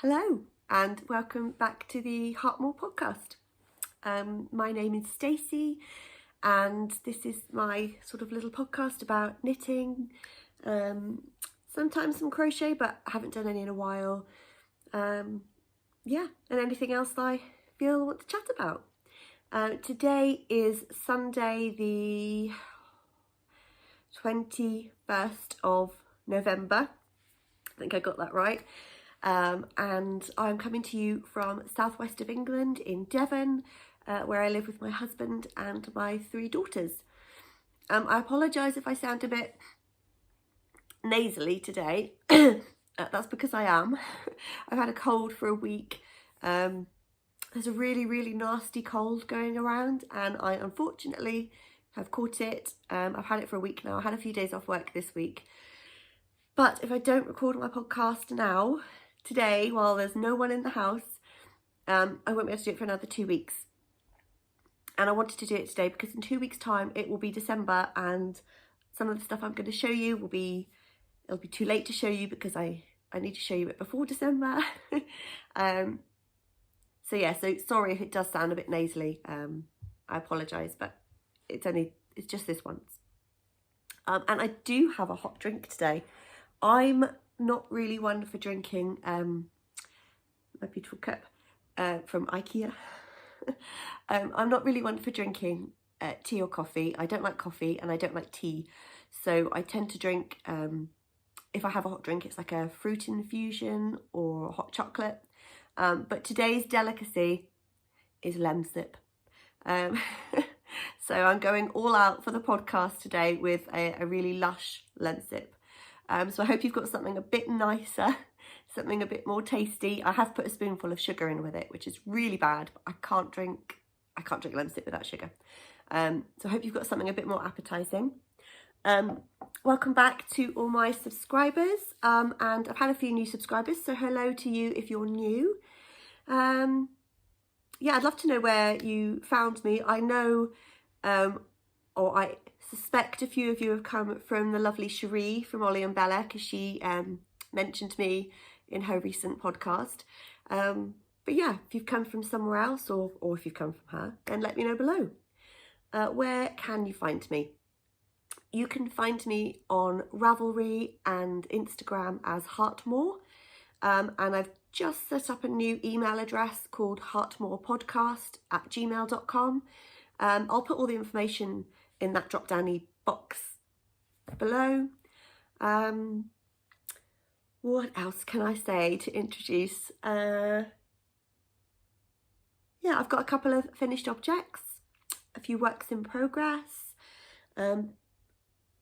Hello and welcome back to the Heartmoor podcast. My name is Stacey and this is my sort of little podcast about knitting, sometimes some crochet, but I haven't done any in a while. And anything else that I feel I want to chat about. Today is Sunday the 21st of November. I think I got that right. And I'm coming to you from southwest of England in Devon, where I live with my husband and my 3 daughters. I apologise if I sound a bit nasally today. That's because I am. I've had a cold for a week. There's a really nasty cold going around and I unfortunately have caught it. I've had it for a week now. I had a few days off work this week. But if I don't record my podcast now, today, while there's no one in the house, I won't be able to do it for another 2 weeks. And I wanted to do it today because in 2 weeks' time it will be December and some of the stuff I'm going to show you it'll be too late to show you because I need to show you it before December. So sorry if it does sound a bit nasally. I apologise, but it's just this once. And I do have a hot drink today. I'm not really one for drinking my beautiful cup from IKEA. I'm not really one for drinking tea or coffee. I don't like coffee and I don't like tea. So I tend to drink, if I have a hot drink, it's like a fruit infusion or hot chocolate. But today's delicacy is lemsip. So I'm going all out for the podcast today with a really lush lemsip. So I hope you've got something a bit nicer, something a bit more tasty. I have put a spoonful of sugar in with it, which is really bad. But I can't drink lemsip without sugar. So I hope you've got something a bit more appetizing. Welcome back to all my subscribers. And I've had a few new subscribers, so hello to you if you're new. I'd love to know where you found me. I know, or I suspect a few of you have come from the lovely Cherie from Ollie and Bella because she mentioned me in her recent podcast. But yeah, if you've come from somewhere else or if you've come from her, then let me know below. Where can you find me? You can find me on Ravelry and Instagram as Heartmoor. And I've just set up a new email address called heartmoorpodcast@gmail.com. I'll put all the information in that drop downy box below. What else can I say to introduce? I've got a couple of finished objects, a few works in progress, and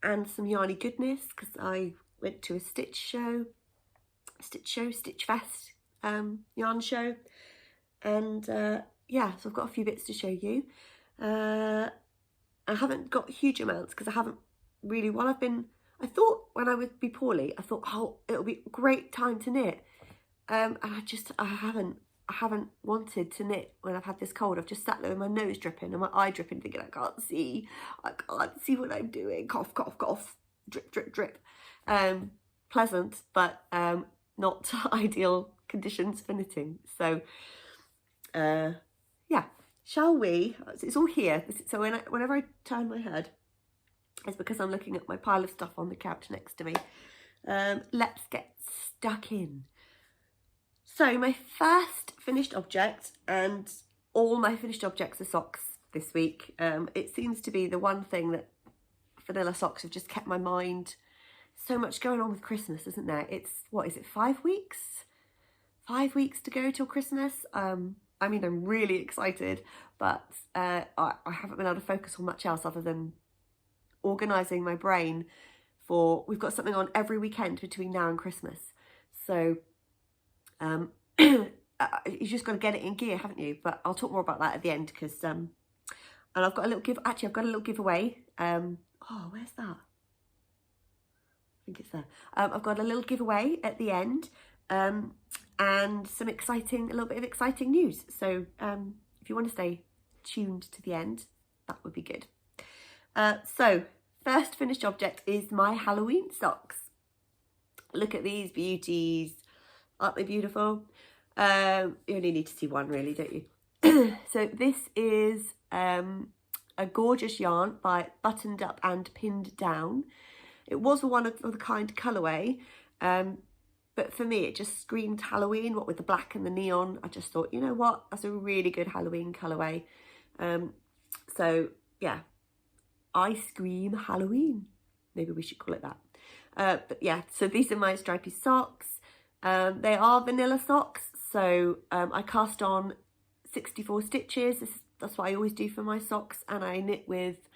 some yarny goodness because I went to a Stitch Fest yarn show, and so I've got a few bits to show you. I haven't got huge amounts because I haven't really, I thought when I would be poorly, I thought, oh, it'll be a great time to knit. And I haven't wanted to knit when I've had this cold. I've just sat there with my nose dripping and my eye dripping thinking, I can't see what I'm doing. Cough, cough, cough, drip, drip, drip. Pleasant, but not ideal conditions for knitting. So, shall we? It's all here. So whenever I turn my head, it's because I'm looking at my pile of stuff on the couch next to me. Let's get stuck in. So my first finished object, and all my finished objects are socks this week. It seems to be the one thing that vanilla socks have just kept my mind. So much going on with Christmas, isn't there? It's, 5 weeks? 5 weeks to go till Christmas. I'm really excited, but I haven't been able to focus on much else other than organising my brain we've got something on every weekend between now and Christmas. So you just got to get it in gear, haven't you? But I'll talk more about that at the end because, and I've got a little giveaway. Where's that? I think it's there. I've got a little giveaway at the end. And a little bit of exciting news. So if you want to stay tuned to the end, that would be good. So first finished object is my Halloween socks. Look at these beauties. Aren't they beautiful? You only need to see one really, don't you? So this is a gorgeous yarn by Buttoned Up and Pinned Down. It was a one of the kind colourway, but for me it just screamed Halloween, what with the black and the neon. I just thought, you know what, that's a really good Halloween colourway. So yeah, I scream Halloween. Maybe we should call it that. But yeah, so these are my stripy socks. They are vanilla socks, so I cast on 64 stitches. That's what I always do for my socks, and I knit with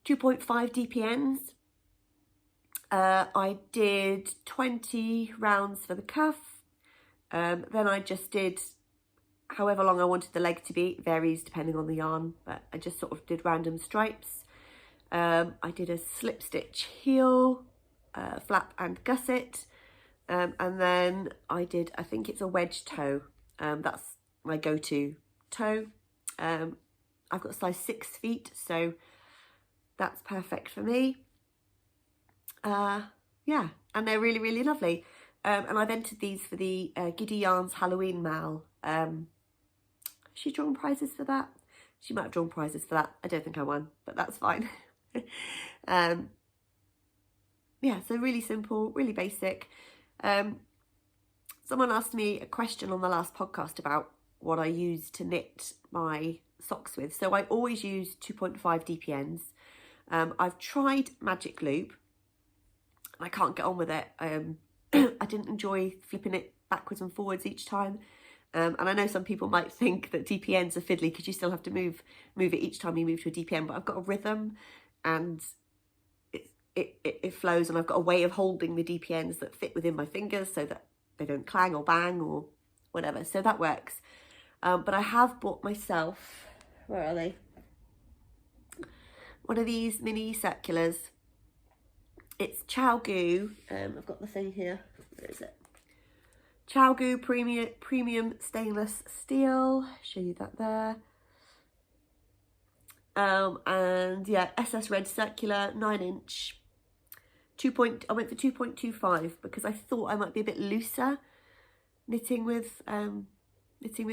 2.5 DPNs. I did 20 rounds for the cuff. Then I just did however long I wanted the leg to be. It varies depending on the yarn, but I just sort of did random stripes. I did a slip stitch heel, flap and gusset, and then I did, I think it's a wedge toe. That's my go-to toe. I've got size 6 feet, so that's perfect for me. Yeah, and they're really, really lovely. And I've entered these for the Giddy Yarns Halloween Mal. Has she drawn prizes for that? She might have drawn prizes for that. I don't think I won, but that's fine. Yeah, so really simple, really basic. Someone asked me a question on the last podcast about what I use to knit my socks with. So I always use 2.5 DPNs. I've tried Magic Loop. I can't get on with it. I didn't enjoy flipping it backwards and forwards each time. And I know some people might think that DPNs are fiddly because you still have to move it each time you move to a DPN, but I've got a rhythm and it flows, and I've got a way of holding the DPNs that fit within my fingers so that they don't clang or bang or whatever. So that works. But I have bought myself, where are they? One of these mini circulars. It's ChowGoo. I've got the thing here. Where is it? ChowGoo premium stainless steel. Show you that there. And yeah, SS Red circular 9-inch. I went for 2.25 because I thought I might be a bit looser knitting with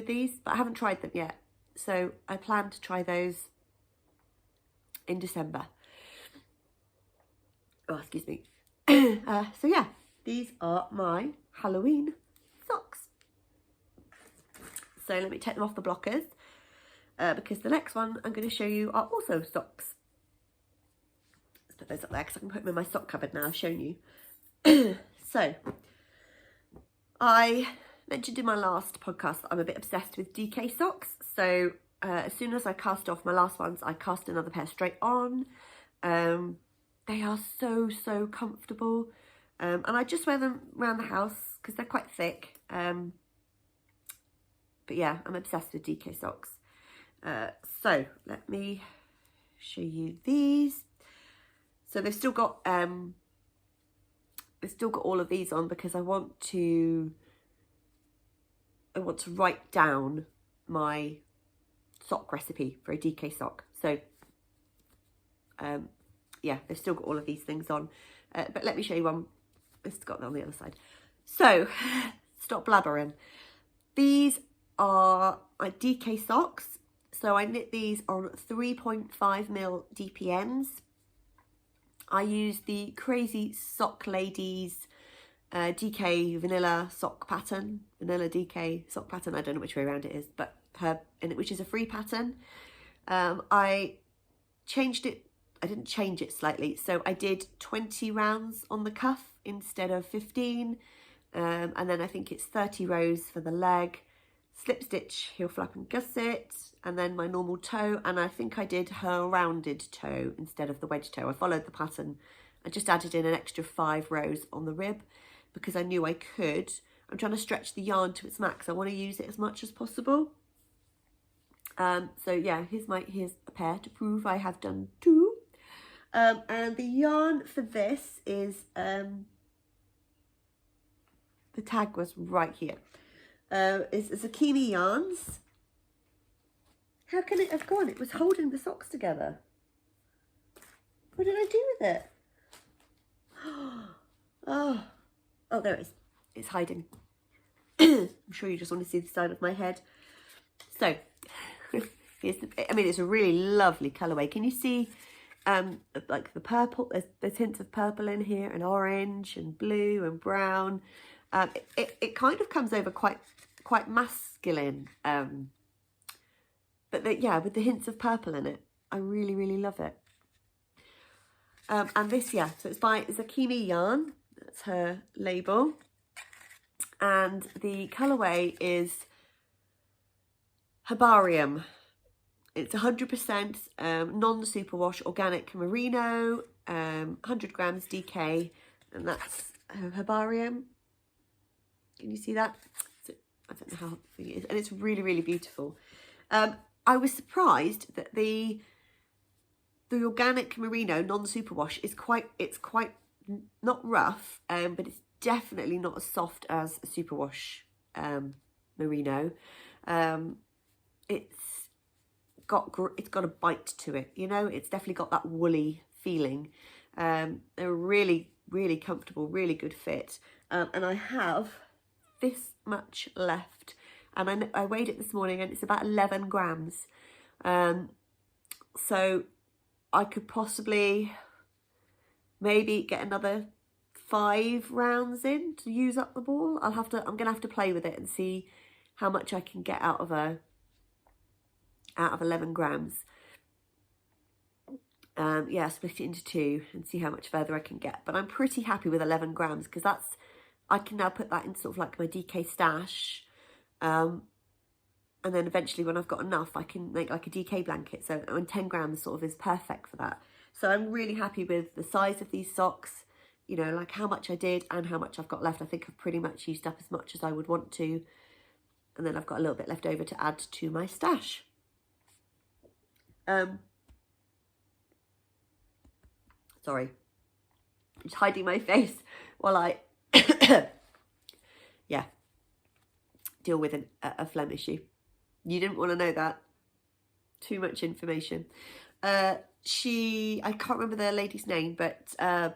these, but I haven't tried them yet. So I plan to try those in December. Oh, excuse me. So yeah, these are my Halloween socks. So let me take them off the blockers because the next one I'm going to show you are also socks. Let's put those up there because I can put them in my sock cupboard now. I've shown you. So I mentioned in my last podcast that I'm a bit obsessed with DK socks. So as soon as I cast off my last ones, I cast another pair straight on. They are so comfortable, and I just wear them around the house because they're quite thick. But yeah, I'm obsessed with DK socks. So let me show you these. So they've still got all of these on because I want to write down my sock recipe for a DK sock. So yeah, they've still got all of these things on. But let me show you one. It's got them on the other side. So, stop blabbering. These are my DK socks. So I knit these on 3.5mm DPNs. I use the Crazy Sock Ladies DK vanilla sock pattern. Vanilla DK sock pattern. I don't know which way around it is, but which is a free pattern. I changed it. I didn't change it slightly, so I did 20 rounds on the cuff instead of 15, and then I think it's 30 rows for the leg, slip stitch, heel flap and gusset, and then my normal toe, and I think I did her rounded toe instead of the wedge toe. I followed the pattern. I just added in an extra 5 rows on the rib because I knew I could. I'm trying to stretch the yarn to its max. I want to use it as much as possible. So yeah, here's a pair to prove I have done 2. And the yarn for this is, the tag was right here. It's Zucchini Yarns. How can it have gone? It was holding the socks together. What did I do with it? Oh, there it is. It's hiding. I'm sure you just want to see the side of my head. So, here's I mean, it's a really lovely colourway. Can you see, like the purple? There's hints of purple in here, and orange, and blue, and brown. It kind of comes over quite masculine. But yeah, with the hints of purple in it, I really, really love it. And this, yeah, so it's by Zakimi Yarn. That's her label. And the colourway is Herbarium. It's 100% non-superwash organic merino, 100 grams DK, and that's Herbarium. Can you see that? I don't know how big it is, and it's really, really beautiful. I was surprised that the organic merino non-superwash is quite not rough, but it's definitely not as soft as a superwash merino. It's got a bite to it, you know. It's definitely got that woolly feeling. They're really, really comfortable, really good fit. And I have this much left, and I weighed it this morning, and it's about 11 grams. So I could possibly maybe get another 5 rounds in to use up the ball. I'm gonna have to play with it and see how much I can get out of 11 grams. Yeah, split it into 2 and see how much further I can get. But I'm pretty happy with 11 grams because I can now put that in sort of like my DK stash. And then eventually when I've got enough, I can make like a DK blanket. So 10 grams sort of is perfect for that. So I'm really happy with the size of these socks, you know, like how much I did and how much I've got left. I think I've pretty much used up as much as I would want to. And then I've got a little bit left over to add to my stash. Sorry, I'm just hiding my face while I, yeah, deal with a phlegm issue. You didn't want to know that. Too much information. I can't remember the lady's name, but the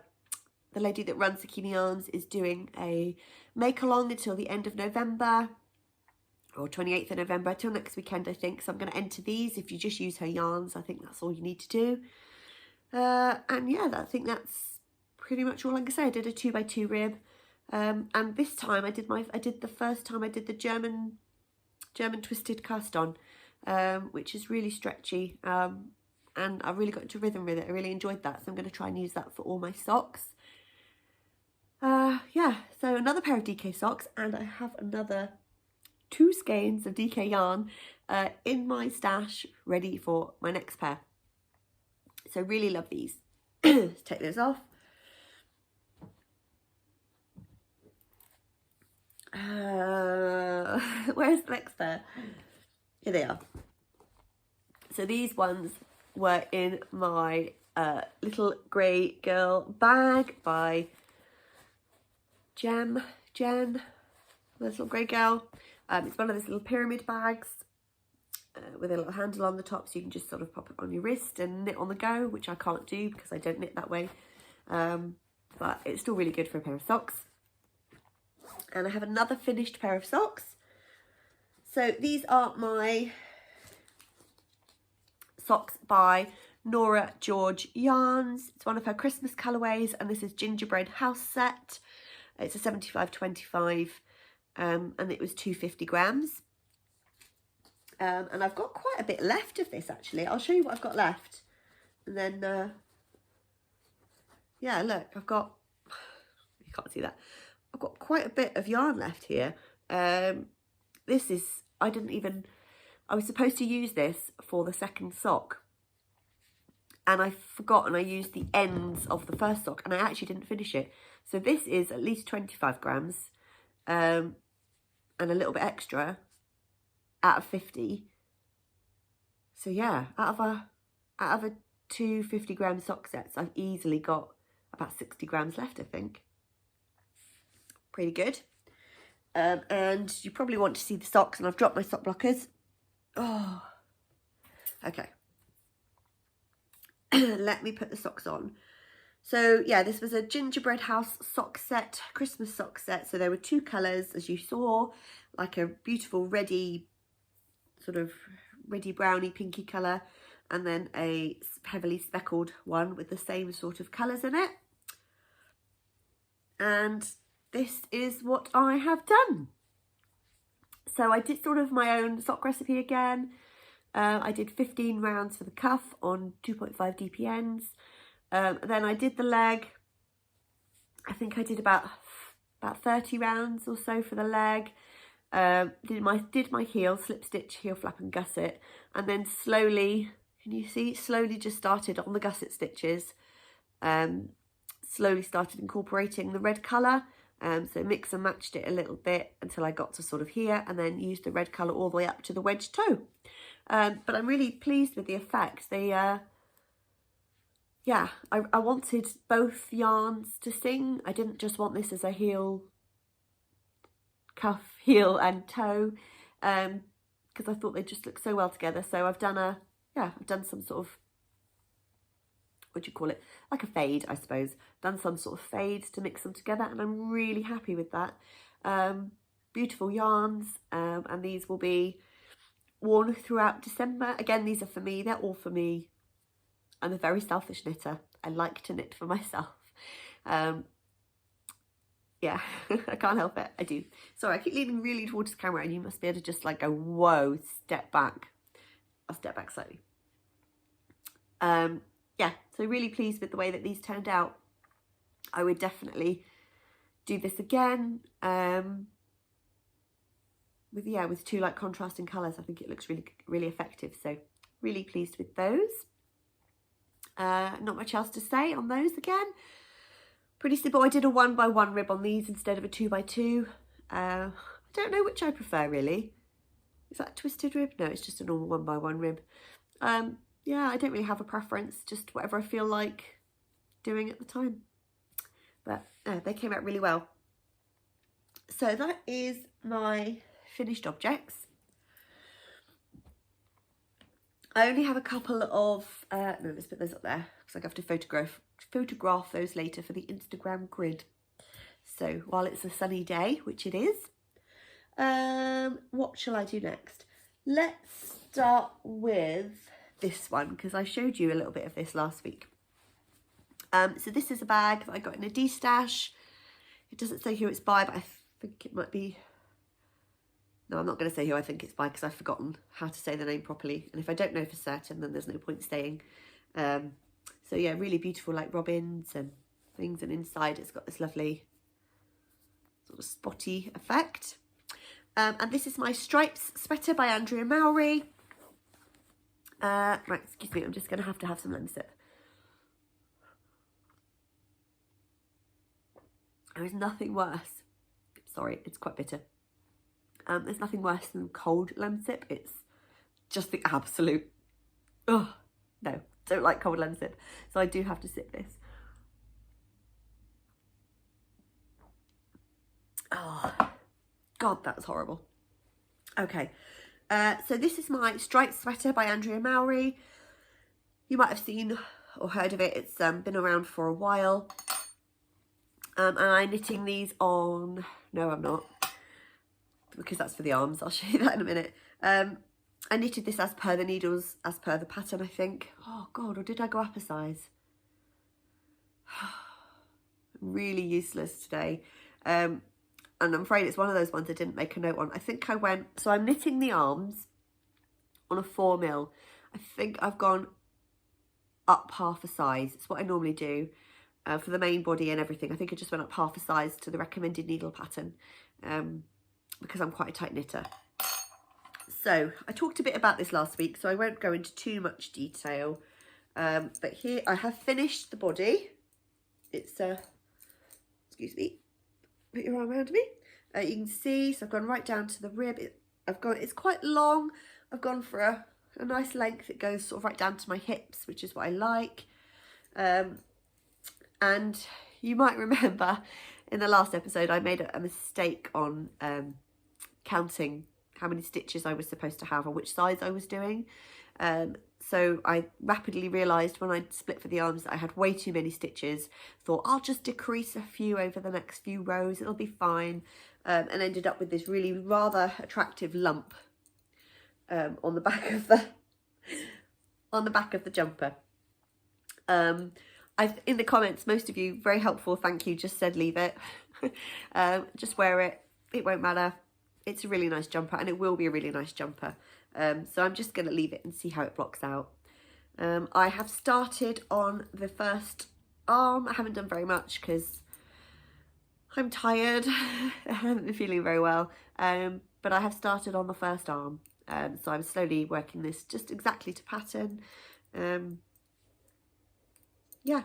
lady that runs Zakimi Yarns is doing a make-along until the end of November, or 28th of November, till next weekend, I think. So I'm going to enter these. If you just use her yarns, I think that's all you need to do. And yeah, I think that's pretty much all I can say. I did a 2x2 rib. And this time I did the German twisted cast on, which is really stretchy. And I really got into rhythm with it. I really enjoyed that. So I'm going to try and use that for all my socks. Yeah, so another pair of DK socks, and I have another 2 skeins of DK yarn in my stash ready for my next pair. So really love these. Let's take those off. Where's the next pair? Here they are. So these ones were in my little grey girl bag by Jen, the little grey girl. It's one of those little pyramid bags with a little handle on the top, so you can just sort of pop it on your wrist and knit on the go, which I can't do because I don't knit that way. But it's still really good for a pair of socks. And I have another finished pair of socks. So these are my socks by Nora George Yarns. It's one of her Christmas colourways, and this is Gingerbread House Set. It's a 75/25, and it was 250 grams. And I've got quite a bit left of this, actually. I'll show you what I've got left. And then, yeah, look, I've got, you can't see that. I've got quite a bit of yarn left here. This is, I was supposed to use this for the second sock. And I forgot, and I used the ends of the first sock, and I actually didn't finish it. So this is at least 25 grams, and a little bit extra out of 50. So yeah, out of a 250 gram sock sets, I've easily got about 60 grams left, I think. Pretty good. And you probably want to see the socks, and I've dropped my sock blockers. Oh, okay. Let me put the socks on. So yeah, this was a Gingerbread house sock set, Christmas sock set. So there were 2 colours, as you saw, like a beautiful reddy, sort of reddy browny pinky colour, and then a heavily speckled one with the same sort of colours in it. And this is what I have done. So I did sort of my own sock recipe again. I did 15 rounds for the cuff on 2.5 DPNs. Then I did the leg. I think I did about 30 rounds or so for the leg. Did my heel, slip stitch, heel flap and gusset, and then slowly, can you see, slowly just started on the gusset stitches, slowly started incorporating the red colour, so mix and matched it a little bit until I got to sort of here, and then used the red colour all the way up to the wedge toe. But I'm really pleased with the effect. Yeah, I wanted both yarns to sing. I didn't just want this as a heel, cuff, heel and toe, because I thought they just look so well together. So I've done I've done some sort of, what do you call it, like a fade, I suppose. Done some sort of fade to mix them together, and I'm really happy with that. Beautiful yarns, and these will be worn throughout December. Again, these are for me, they're all for me. I'm a very selfish knitter. I like to knit for myself. Yeah, I can't help it. I do. Sorry, I keep leaning really towards the camera, and you must be able to just like go, whoa, step back. I'll step back slightly. Yeah, so really pleased with the way that these turned out. I would definitely do this again. With 2 like contrasting colours. I think it looks really, really effective. So really pleased with those. Not much else to say on those again. Pretty simple. I did a 1x1 rib on these instead of a 2x2. I don't know which I prefer really. Is that a twisted rib? No, it's just a normal 1x1 rib. Yeah, I don't really have a preference, just whatever I feel like doing at the time. But they came out really well. So that is my finished objects. I only have a couple of, no, let's put those up there because I have to photograph those later for the Instagram grid. So while it's a sunny day, which it is, what shall I do next? Let's start with this one because I showed you a little bit of this last week. So this is a bag that I got in a D-stash. It doesn't say who it's by, but I think it might be... No, I'm not going to say who I think it's by because I've forgotten how to say the name properly. And if I don't know for certain, then there's no point saying. So yeah, really beautiful like robins and things. And inside it's got this lovely sort of spotty effect. And this is my stripes sweater by Andrea Mowry. Right, excuse me, I'm just going to have some lemon sip. There is nothing worse. Sorry, it's quite bitter. There's nothing worse than cold lemon sip. It's just the absolute... Oh, no, don't like cold lemon sip. So I do have to sip this. Oh, God, that was horrible. Okay, so this is my striped sweater by Andrea Mowry. You might have seen or heard of it. It's been around for a while. And I'm knitting these on... No, I'm not. Because that's for the arms. I'll show you that in a minute. I knitted this as per the needles, as per the pattern, I think. Oh, God, or did I go up a size? Really useless today. And I'm afraid it's one of those ones I didn't make a note on. I think I went... So I'm knitting the arms on a 4mm. I think I've gone up half a size. It's what I normally do for the main body and everything. I think I just went up half a size to the recommended needle pattern. Because I'm quite a tight knitter. So I talked a bit about this last week, so I won't go into too much detail. But here I have finished the body. It's excuse me, put your arm around me. You can see, so I've gone right down to the rib. It's quite long. I've gone for a nice length. It goes sort of right down to my hips, which is what I like. And you might remember in the last episode I made a mistake on counting how many stitches I was supposed to have or which size I was doing. So I rapidly realised when I split for the arms that I had way too many stitches. Thought I'll just decrease a few over the next few rows, it'll be fine. And ended up with this really rather attractive lump on the back of the jumper. In the comments, most of you, very helpful, thank you, just said leave it. Just wear it, it won't matter. It's a really nice jumper, and it will be a really nice jumper. So I'm just going to leave it and see how it blocks out. I have started on the first arm. I haven't done very much because I'm tired. I haven't been feeling very well. But I have started on the first arm. So I'm slowly working this just exactly to pattern. Yeah,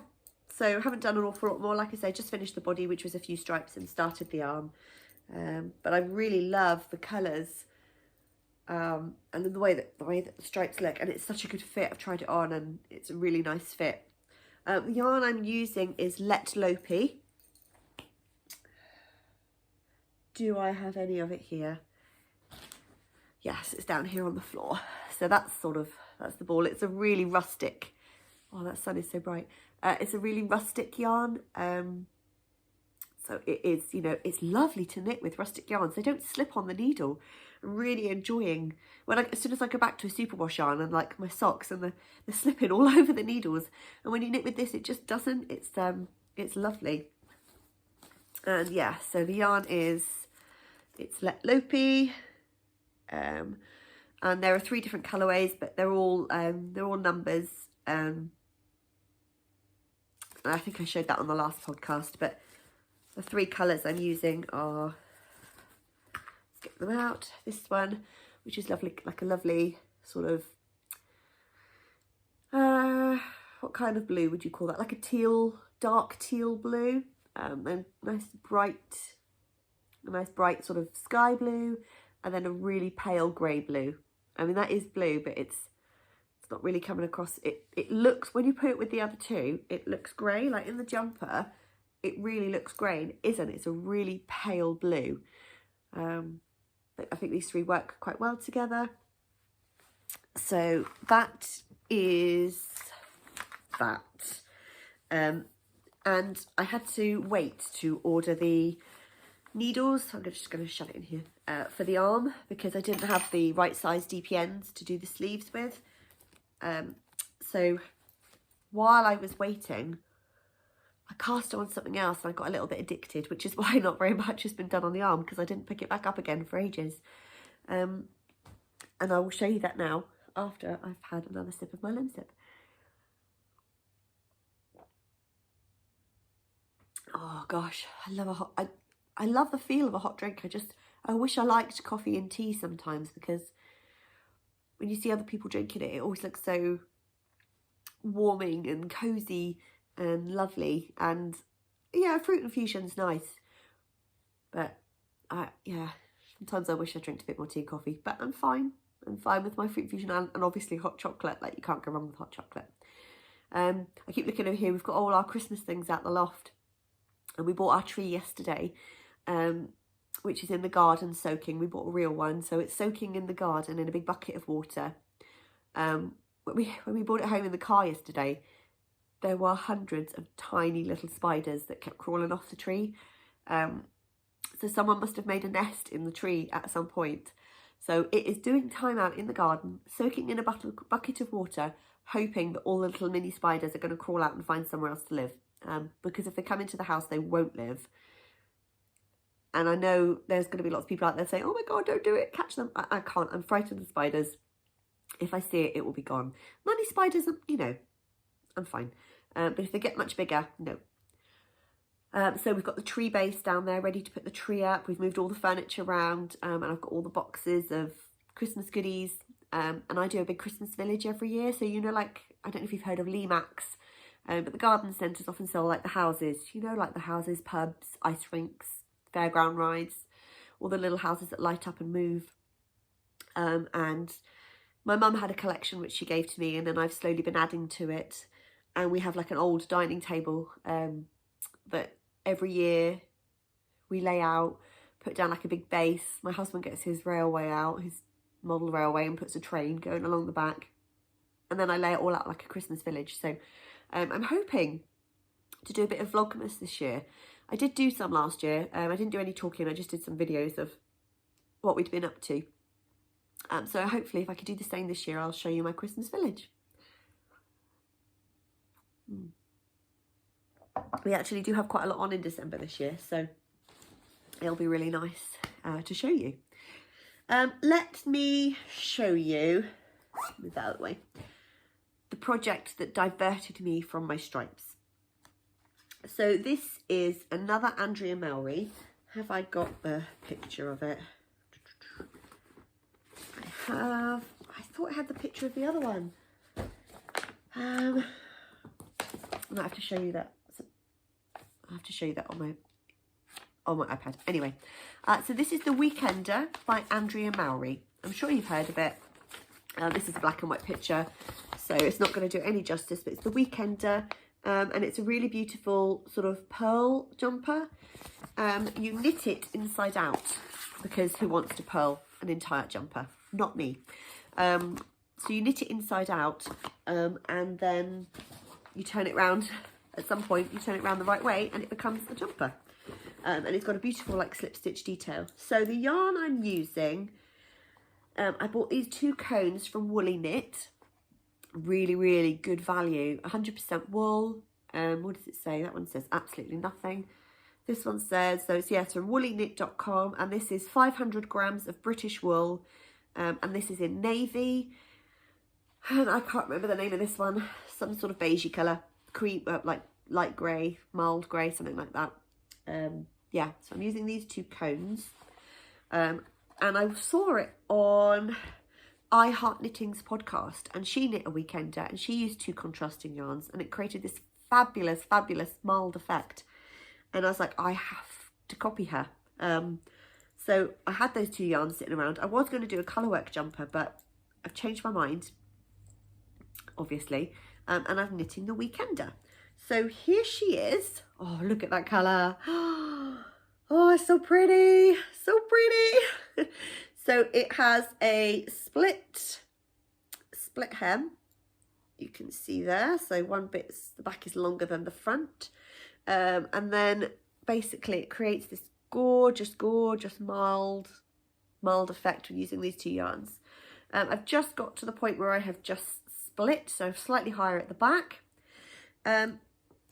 so haven't done an awful lot more. Like I say, just finished the body, which was a few stripes, and started the arm. But I really love the colours and the way that the stripes look, and it's such a good fit. I've tried it on and it's a really nice fit. The yarn I'm using is Let Lopey. Do I have any of it here? Yes, it's down here on the floor. So that's the ball. It's a really rustic, oh, that sun is so bright. It's a really rustic yarn. So it is, you know, it's lovely to knit with rustic yarns. They don't slip on the needle. I'm really enjoying, as soon as I go back to a superwash yarn and like my socks and they're slipping all over the needles. And when you knit with this, it just doesn't. It's lovely. And yeah, so the yarn it's Let Lopey. And there are 3 different colourways, but they're all numbers. And I think I showed that on the last podcast, but the 3 colours I'm using are, let's get them out. This one, which is lovely, like a lovely sort of, what kind of blue would you call that? Like a teal, dark teal blue. And nice bright sort of sky blue, and then a really pale grey blue. I mean, that is blue, but it's not really coming across. It looks, when you put it with the other 2, it looks grey, like in the jumper. It really looks grey, and it isn't. It's a really pale blue. But I think these 3 work quite well together. So that is that. And I had to wait to order the needles. I'm just going to shove it in here for the arm, because I didn't have the right size DPNs to do the sleeves with. So while I was waiting, I cast on something else and I got a little bit addicted, which is why not very much has been done on the arm, because I didn't pick it back up again for ages. And I will show you that now after I've had another sip of my Lemsip. Oh gosh, I love I love the feel of a hot drink. I wish I liked coffee and tea sometimes, because when you see other people drinking it, it always looks so warming and cozy and lovely. And yeah, fruit infusion's nice, but yeah, sometimes I wish I drank a bit more tea and coffee, but I'm fine with my fruit infusion and obviously hot chocolate. Like, you can't go wrong with hot chocolate. I keep looking over here, we've got all our Christmas things out the loft, and we bought our tree yesterday, which is in the garden soaking. We bought a real one, so it's soaking in the garden in a big bucket of water. When we brought it home in the car yesterday, there were hundreds of tiny little spiders that kept crawling off the tree. So someone must have made a nest in the tree at some point. So it is doing time out in the garden, soaking in a bucket of water, hoping that all the little mini spiders are going to crawl out and find somewhere else to live. Because if they come into the house, they won't live. And I know there's going to be lots of people out there saying, oh my God, don't do it, catch them. I can't, I'm frightened of spiders. If I see it, it will be gone. Money spiders, you know, I'm fine. But if they get much bigger, no. So we've got the tree base down there ready to put the tree up. We've moved all the furniture around, and I've got all the boxes of Christmas goodies. And I do a big Christmas village every year. So, you know, like, I don't know if you've heard of Lemax, but the garden centres often sell like the houses, you know, like the houses, pubs, ice rinks, fairground rides, all the little houses that light up and move. And my mum had a collection which she gave to me, and then I've slowly been adding to it. And we have like an old dining table that every year we lay out, put down like a big base. My husband gets his railway out, his model railway, and puts a train going along the back. and then I lay it all out like a Christmas village. So I'm hoping to do a bit of Vlogmas this year. I did do some last year. I didn't do any talking. I just did some videos of what we'd been up to. So hopefully if I could do the same this year, I'll show you my Christmas village. We actually do have quite a lot on in December this year, so it'll be really nice to show you. Let me show you, move that out of the way, the project that diverted me from my stripes. So this is another Andrea Mowry. Have I got the picture of it? I have. I thought I had the picture of the other one. I might have to show you that. I have to show you that on my iPad. Anyway, so this is The Weekender by Andrea Mowry. I'm sure you've heard of it. This is a black and white picture, so it's not going to do any justice, but it's The Weekender, and it's a really beautiful sort of pearl jumper. You knit it inside out, because who wants to purl an entire jumper? Not me. So you knit it inside out, and then you turn it round. At some point, you turn it around the right way, and it becomes a jumper. And it's got a beautiful like slip stitch detail. So the yarn I'm using, I bought these 2 cones from Woolly Knit. Really, really good value. 100% wool. What does it say? That one says absolutely nothing. This one says, so it's, yes, from woollyknit.com, and this is 500 grams of British wool, and this is in navy. And I can't remember the name of this one. Some sort of beigey colour. Cream, like light grey, mild grey, something like that. Yeah, so I'm using these 2 cones. And I saw it on I Heart Knitting's podcast, and she knit a weekender, and she used 2 contrasting yarns, and it created this fabulous, fabulous mild effect. And I was like, I have to copy her. So I had those 2 yarns sitting around. I was going to do a colourwork jumper, but I've changed my mind, obviously. And I'm knitting The Weekender. So here she is. Oh, look at that colour. Oh, it's so pretty. So pretty. So it has a split hem. You can see there. So one bit, the back is longer than the front. And then basically it creates this gorgeous, gorgeous mild effect when using these 2 yarns. I've just got to the point where I have just split, so slightly higher at the back.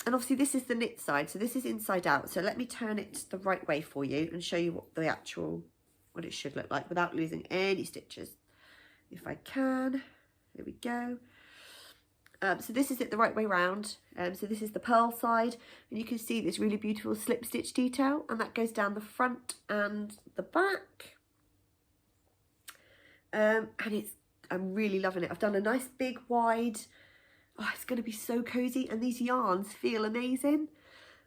And obviously this is the knit side, so this is inside out. So let me turn it the right way for you and show you what it should look like without losing any stitches. If I can, there we go. So this is it the right way round. So this is the pearl side, and you can see this really beautiful slip stitch detail, and that goes down the front and the back. And I'm really loving it. I've done a nice big wide. Oh, it's going to be so cozy, and these yarns feel amazing.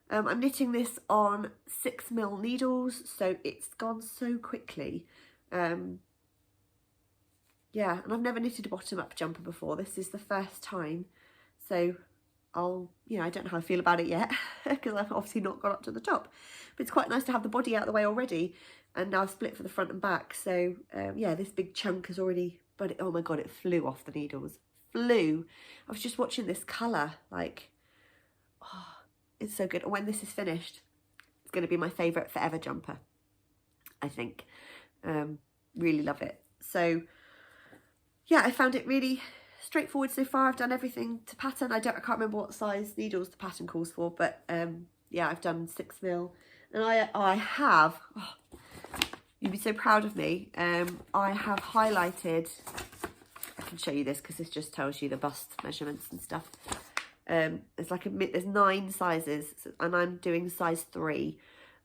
I'm knitting this on 6mm needles, so it's gone so quickly. Yeah, and I've never knitted a bottom-up jumper before. This is the first time, so I don't know how I feel about it yet, because I've obviously not got up to the top. But it's quite nice to have the body out of the way already, and now I've split for the front and back. So yeah, this big chunk has already, but oh my god, it flew off the needles. Flew. I was just watching this colour, like, oh, it's so good. And when this is finished, it's going to be my favourite forever jumper, I think. Really love it. So yeah, I found it really straightforward so far. I've done everything to pattern. I can't remember what size needles the pattern calls for, but yeah, I've done 6mm, and I have, oh, you'd be so proud of me. I have highlighted, I can show you this because this just tells you the bust measurements and stuff. There's 9 sizes, and I'm doing size 3.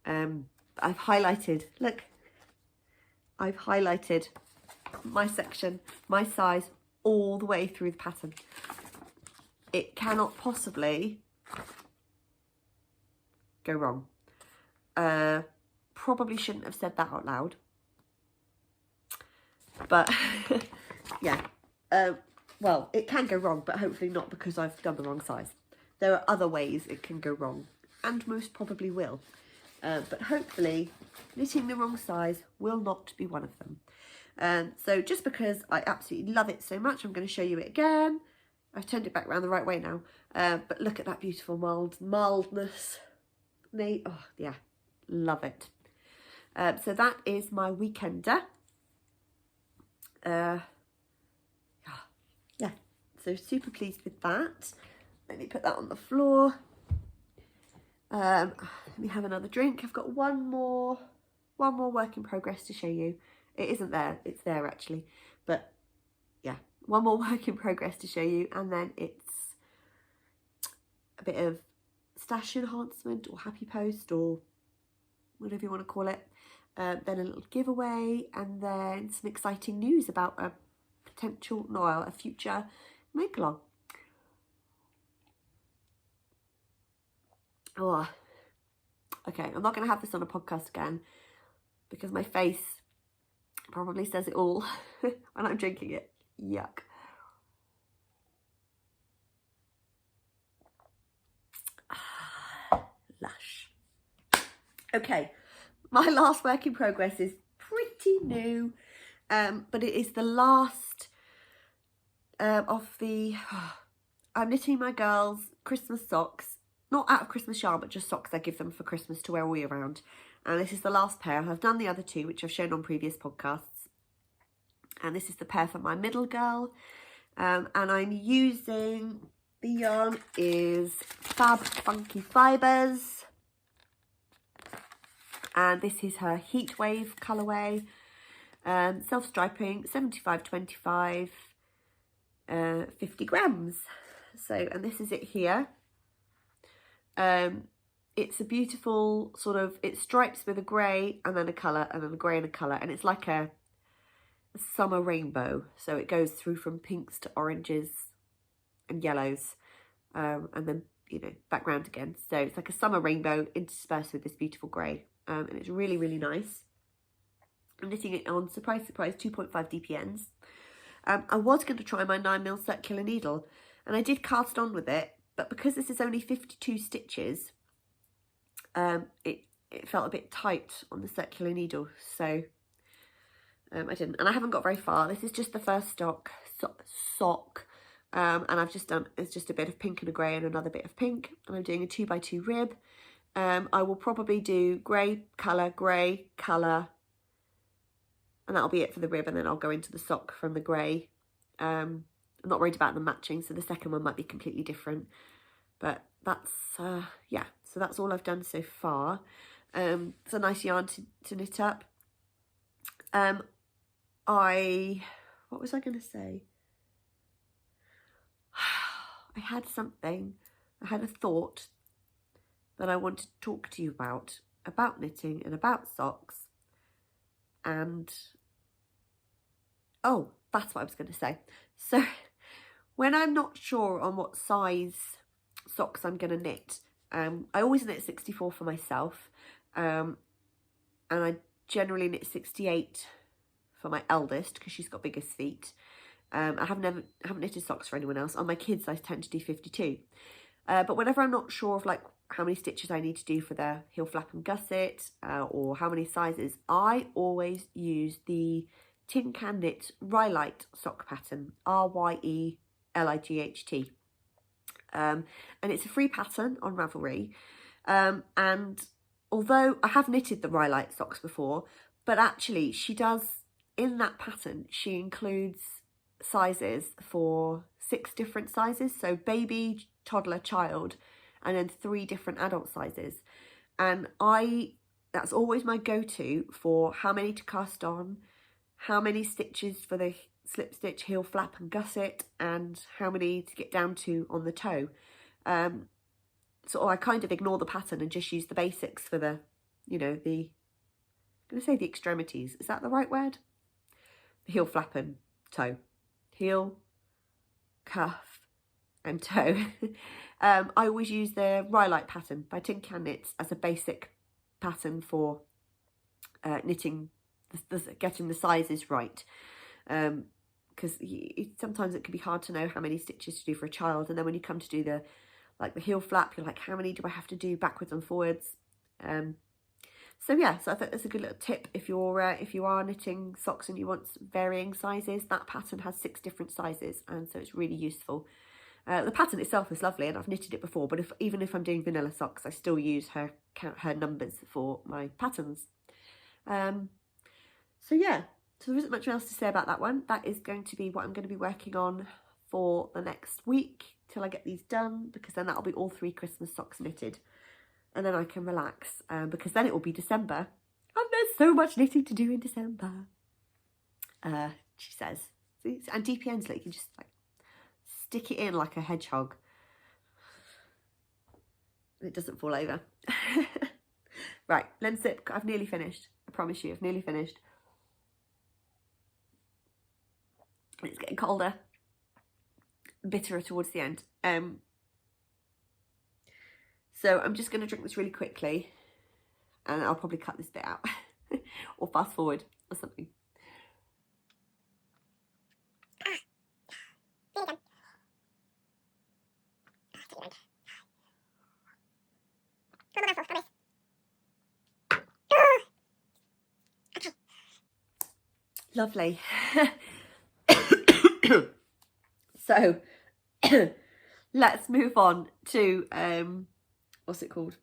I've highlighted, look, I've highlighted my section, my size, all the way through the pattern. It cannot possibly go wrong. Probably shouldn't have said that out loud, but yeah, well, it can go wrong, but hopefully not because I've done the wrong size. There are other ways it can go wrong, and most probably will, but hopefully knitting the wrong size will not be one of them. So just because I absolutely love it so much, I'm going to show you it again. I've turned it back around the right way now. But look at that beautiful mildness. Oh yeah, love it. So that is my weekender. Yeah, so super pleased with that. Let me put that on the floor. Let me have another drink. I've got one more work in progress to show you. It isn't there, it's there actually, but yeah, one more work in progress to show you, and then it's a bit of stash enhancement or happy post or whatever you want to call it. Then a little giveaway, and then some exciting news about a future make along. Oh, okay, I'm not going to have this on a podcast again because my face probably says it all when I'm drinking it. Yuck. Lush. Okay, my last work in progress is pretty new, but it is the last of the... I'm knitting my girls' Christmas socks, not out of Christmas yarn, but just socks I give them for Christmas to wear all year round. And this is the last pair. I've done the other two, which I've shown on previous podcasts. And this is the pair for my middle girl. And I'm using, the yarn is Fab Funky Fibres. And this is her Heatwave colourway. Self-striping, 75/25, 50 grams. So, and this is it here. It's a beautiful sort of, it stripes with a grey and then a colour and then a grey and a colour, and it's like a summer rainbow. So it goes through from pinks to oranges and yellows, and then, you know, background again. So it's like a summer rainbow interspersed with this beautiful grey, and it's really, really nice. I'm knitting it on, surprise, surprise, 2.5 DPNs. I was going to try my 9mm circular needle, and I did cast on with it, but because this is only 52 stitches, it felt a bit tight on the circular needle, so I didn't. And I haven't got very far. This is just the first sock, and I've just done, it's just a bit of pink and a grey and another bit of pink, and I'm doing a 2x2 rib. I will probably do grey colour, and that'll be it for the rib, and then I'll go into the sock from the grey. I'm not worried about them matching, so the second one might be completely different. But that's, yeah, so that's all I've done so far. It's a nice yarn to knit up. What was I going to say? I had a thought that I wanted to talk to you about knitting and about socks. And, oh, that's what I was going to say. So, when I'm not sure on what size socks I'm going to knit, I always knit 64 for myself, and I generally knit 68 for my eldest because she's got biggest feet. I haven't knitted socks for anyone else. On my kids, I tend to do 52. But whenever I'm not sure of like how many stitches I need to do for the heel flap and gusset, or how many sizes, I always use the Tin Can Knit Rhyelight sock pattern, Ryelight. And it's a free pattern on Ravelry. And although I have knitted the Rhyelight socks before, but actually she does, in that pattern, she includes sizes for 6 different sizes. So baby, toddler, child, and then 3 different adult sizes. And that's always my go-to for how many to cast on, how many stitches for the slip stitch, heel flap and gusset, and how many to get down to on the toe. So I kind of ignore the pattern and just use the basics for the, you know, I'm going to say the extremities. Is that the right word? The heel flap and toe. Heel, cuff and toe. I always use the Rhyelight pattern by Tin Can Knits as a basic pattern for knitting, getting the sizes right. Because sometimes it can be hard to know how many stitches to do for a child, and then when you come to do the heel flap, you're like, how many do I have to do backwards and forwards? So yeah, so I thought that's a good little tip if you are knitting socks and you want varying sizes. That pattern has 6 different sizes, and so it's really useful. The pattern itself is lovely, and I've knitted it before, but even if I'm doing vanilla socks, I still use her numbers for my patterns. So yeah, so there isn't much else to say about that one. That is going to be what I'm going to be working on for the next week till I get these done, because then that'll be all 3 Christmas socks knitted, and then I can relax, because then it will be December, and there's so much knitting to do in December, she says. And DPN's like, you can just like stick it in like a hedgehog and it doesn't fall over. Right, lens sip. I've nearly finished. I promise you, I've nearly finished. It's getting colder, bitterer towards the end. So I'm just going to drink this really quickly, and I'll probably cut this bit out or fast forward or something. Lovely. So let's move on to what's it called?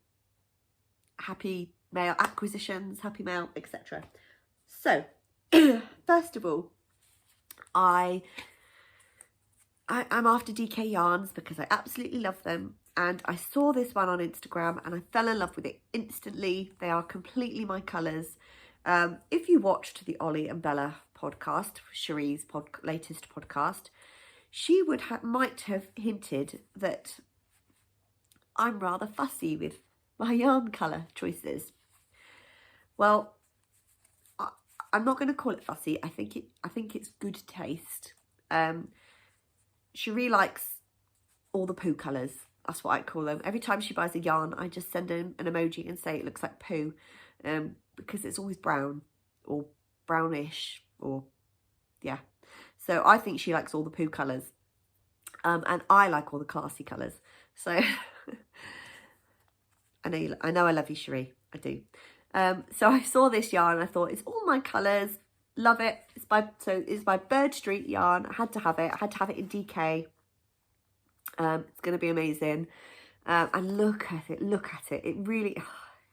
Happy mail acquisitions, happy mail, etc. So first of all, I'm after DK yarns because I absolutely love them, and I saw this one on Instagram and I fell in love with it instantly. They are completely my colours. If you watched the Ollie and Bella podcast, Cherie's latest podcast, she might have hinted that I'm rather fussy with my yarn colour choices. Well, I'm not going to call it fussy. I think it's good taste. Cherie likes all the poo colours. That's what I call them. Every time she buys a yarn, I just send an emoji and say it looks like poo, because it's always brown or brownish, or yeah. So I think she likes all the poo colours, and I like all the classy colours. So I know I love you, Cherie. I do. So I saw this yarn and I thought, it's all my colours. Love it. It's by Bird Street yarn. I had to have it. I had to have it in DK. It's going to be amazing. And look at it. Look at it. It really,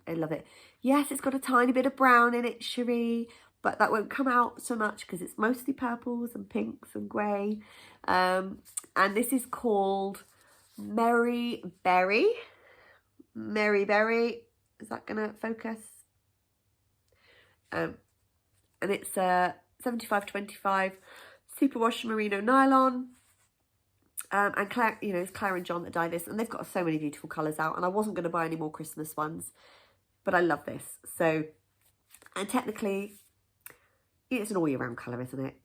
I love it. Yes, it's got a tiny bit of brown in it, Cherie, but that won't come out so much because it's mostly purples and pinks and grey. And this is called Merry Berry. Merry Berry. Is that going to focus? And it's 75/25 superwash merino nylon. And Claire, it's Claire and John that dye this, and they've got so many beautiful colours out, and I wasn't going to buy any more Christmas ones, but I love this. So, and technically, it's an all year round colour, isn't it?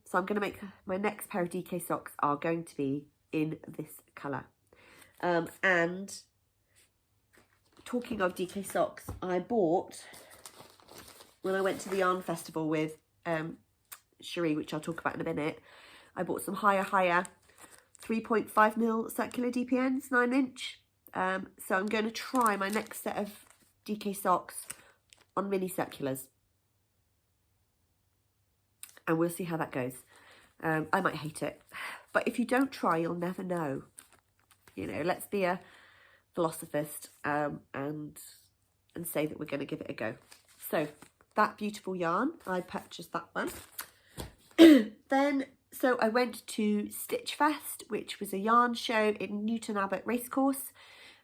So I'm going to make my next pair of DK socks are going to be in this colour. And talking of DK socks, I bought, when I went to the yarn festival with Cherie, which I'll talk about in a minute, I bought some higher 3.5mm circular DPNs, 9-inch. So I'm going to try my next set of DK socks on mini circulars, and we'll see how that goes. I might hate it, but if you don't try, you'll never know. Let's be a philosophist, and say that we're going to give it a go. So that beautiful yarn, I purchased that one. Then, so I went to Stitch Fest, which was a yarn show in Newton Abbot Racecourse.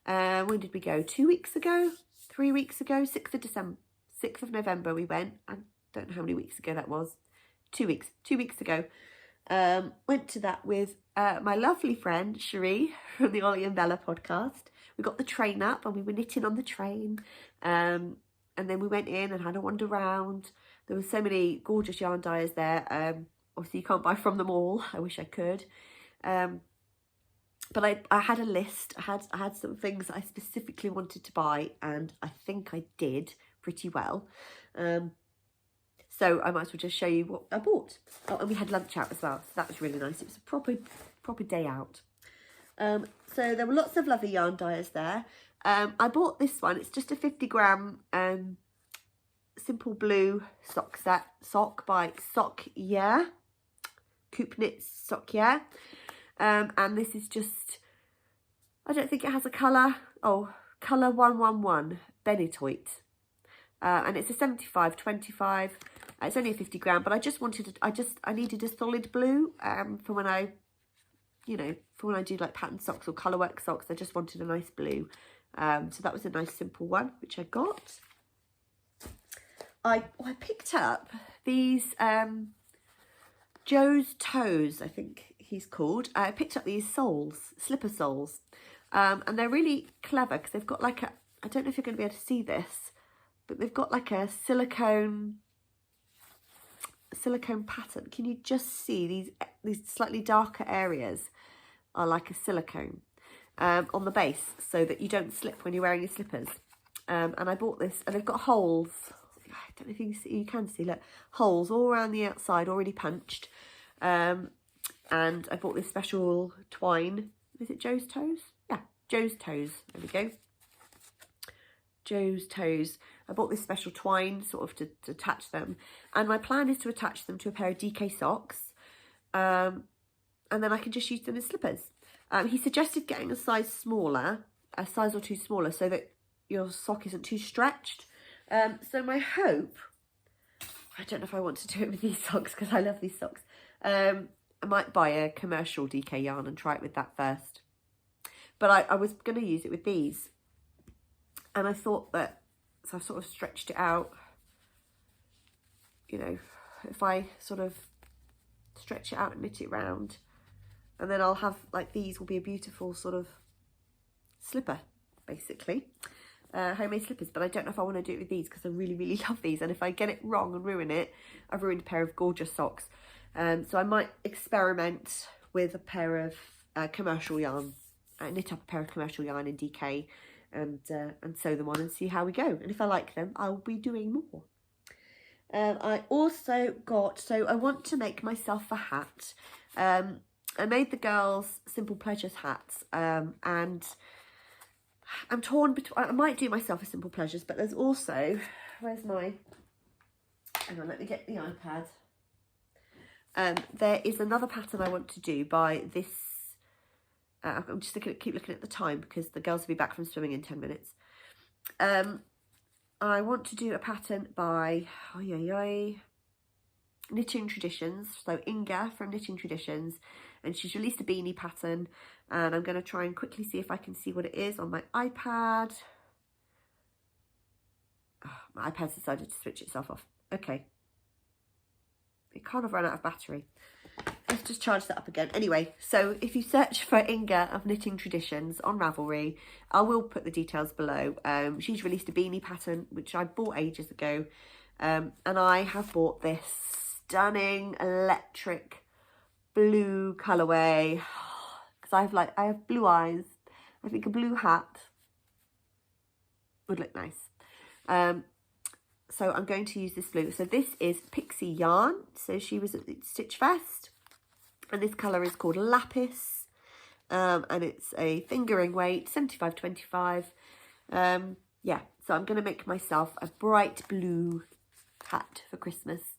When did we go? 2 weeks ago? 3 weeks ago? 6th of November we went. I don't know how many weeks ago that was. 2 weeks. 2 weeks ago. Went to that with my lovely friend Cherie from the Ollie and Bella podcast. We got the train up and we were knitting on the train. And then we went in and had a wander around. There were so many gorgeous yarn dyers there. Obviously you can't buy from them all. I wish I could. But I had a list. I had some things I specifically wanted to buy, and I think I did pretty well. So I might as well just show you what I bought. Oh, and we had lunch out as well, so that was really nice. It was a proper day out. So there were lots of lovely yarn dyers there. I bought this one. It's just a 50-gram simple blue sock set. Sock by Sock Yeah. Coupe Knits Sock Yeah. And this is just, I don't think it has a colour. Oh, colour 111 Benetoit. And it's a 75-25. It's only a 50 gram, but I just wanted, I needed a solid blue for when I, you know, for when I do like pattern socks or colourwork socks. I just wanted a nice blue. So that was a nice simple one, which I got. I picked up these Joe's Toes, I think he's called. I picked up these soles, slipper soles. And they're really clever because they've got like a, I don't know if you're going to be able to see this, but they've got like a silicone pattern. Can you just see these slightly darker areas are like a silicone on the base so that you don't slip when you're wearing your slippers. And I bought this, and they've got holes. I don't know if you can see, you can see, look, holes all around the outside already punched. And I bought this special twine. Is it Joe's Toes? Yeah, Joe's Toes. There we go. Joe's Toes. I bought this special twine sort of to attach them, and my plan is to attach them to a pair of DK socks, and then I can just use them as slippers. He suggested getting a size smaller, a size or two smaller, so that your sock isn't too stretched. So my hope, I don't know if I want to do it with these socks because I love these socks. I might buy a commercial DK yarn and try it with that first, but I was going to use it with these. And I thought that, so I sort of stretched it out, you know, if I sort of stretch it out and knit it round, and then I'll have, like, these will be a beautiful sort of slipper, basically, homemade slippers. But I don't know if I want to do it with these because I really, really love these. And if I get it wrong and ruin it, I've ruined a pair of gorgeous socks. So I might experiment with a pair of commercial yarn, knit up a pair of commercial yarn in DK, and sew them on and see how we go. And if I like them, I'll be doing more. I also got, so I want to make myself a hat. I made the girls Simple Pleasures hats, and I'm torn between, I might do myself a Simple Pleasures, but there's also, where's my, hang on, let me get the iPad. There is another pattern I want to do by this. I'm just keep looking at the time because the girls will be back from swimming in 10 minutes. I want to do a pattern by Knitting Traditions. So Inga from Knitting Traditions, and she's released a beanie pattern, and I'm going to try and quickly see if I can see what it is on my iPad. Oh, my iPad's decided to switch itself off. Okay. It can't have run out of battery. Let's just charge that up again. Anyway, so if you search for Inga of Knitting Traditions on Ravelry, I will put the details below. She's released a beanie pattern, which I bought ages ago. And I have bought this stunning electric blue colourway. Because I have blue eyes. I think a blue hat would look nice. So I'm going to use this blue. So this is Pixie yarn. So she was at Stitch Fest. And this colour is called Lapis. And it's a fingering weight, 75-25. Yeah, so I'm going to make myself a bright blue hat for Christmas.